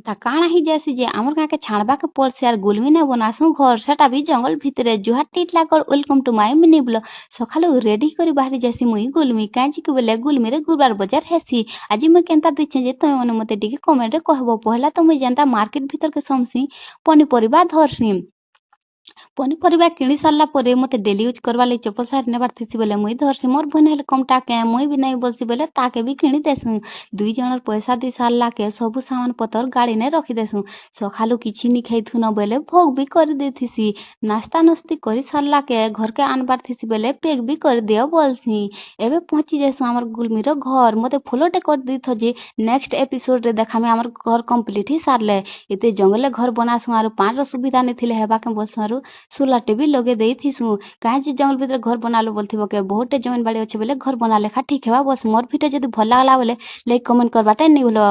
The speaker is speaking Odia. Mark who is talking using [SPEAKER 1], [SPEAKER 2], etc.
[SPEAKER 1] ତା କାଣା ହେଇଯାଏସି ଯେ ଆମର୍ ଗାଁକେ ଛାଡ଼ବାକେ ପଡ଼୍ସି ଆର୍ ଗୁଲ୍ମିନେ ବନାସୁଁ ଘର୍ ସେଟା ବି ଜଙ୍ଗଲ୍ ଭିତ୍ରେ। ଜୁହାର୍ Titlagarh welcome to my mini vlog. ସଖାଲୁ ରେଡ଼ି କରି ବାହାରି ଯାଏସି ମୁଇଁ ଗୁଲ୍ମି କାଏଁଯେ ବେଲେ ଗୁଲ୍ମିରେ ଗୁରୁବାର୍ ବଜାର୍ ହେସି। ଆଜି ମୁଇଁ କେନ୍ତା ଦେଇଛେଁ ଯେ ତମେମାନେ ମତେ ଟିକେ କମେଣ୍ଟରେ କହେବ। ପହେଲା ତ ମୁଇଁ ଯେନ୍ତା ମାର୍କେଟ୍ ଭିତର୍କେ ସମ୍ସି ପନିପରିବା ଧର୍ସି। ପନିପରିବା କିଣି ସାର୍ଲା ପରେ ମତେ ଡେଲି ୟୁଜ୍ କର୍ବାର୍ ଲାଗି ଚପଲ୍ ସାରି ନେବାର୍ ଥିସି ବେଲେ ମୁଇଁ ଧର୍ସି। ମୋର୍ ଭୁନେ ହେଲେ କମ୍ଟା କେଁ ମୁଇଁ ବି ନାଇଁ ବଲ୍ସି ବେଲେ ତାକେ ବି କିଣି ଦେସୁଁ। ଦୁଇ ଜଣର୍ ପଏସା ଦେଇ ସାର୍ଲାକେ ସବୁ ସାମାନ୍ ପତର୍ ଗାଡ଼ିନେ ରଖିଦେସୁଁ। ସଖାଲୁ କିଛି ନି ଖାଇଥୁନ ବେଲେ ଭୋଗ୍ ବି କରିଦେଇଥିସି। ନାସ୍ତା ନୁସ୍ତି କରି ସାର୍ଲାକେ ଘର୍କେ ଆନ୍ବାର୍ ଥିସି ବେଲେ ପେକ୍ ବି କରିଦିଅ ବଲ୍ସି। ଏବେ ପହଞ୍ଚି ଯାଏସୁଁ ଆମର୍ ଗୁଲ୍ମିର ଘର୍। ମତେ ଫଲୋଟେ କରିଦେଇଥ ଯେ ନେକ୍ସଟ୍ ଏପିସୋଡ଼୍ରେ ଦେखाମି ଆମର୍ ଘର୍ କମ୍ପ୍ଲିଟ୍ ହେଇ ସାର୍ଲେ। ଏତେ ଜଙ୍ଗଲେ ଘର୍ ବନାସୁଁ ଆରୁ ପାଏଁର ସୁବିଧା ନି ଥିଲେ ହେବାକେ ବଲ୍ସୁଁ। ସୁଲାଟେ ବି ଲଗେଇ ଦେଇଥିସୁଁ। କାଏଁ ଯେ ଜଙ୍ଗଲ୍ ଭିତ୍ରେ ଘର୍ ବନାଲୁ ବୋଲ୍ଥିବ କେ ବହୁତ୍ଟେ ଜମିନ୍ ବାଡ଼ି ଅଛେ ବେଲେ ଘର୍ ବନାଲେ ଏଖା ଠିକ୍ ହେବା। ବସ୍ ମୋର୍ ଭିଡ଼ିଓ ଯଦି ଭଲ୍ ଲାଗ୍ଲା ବେଲେ ଲାଇକ୍ କମେଣ୍ଟ୍ କର୍ବାଟା ନି ଭୁଲ।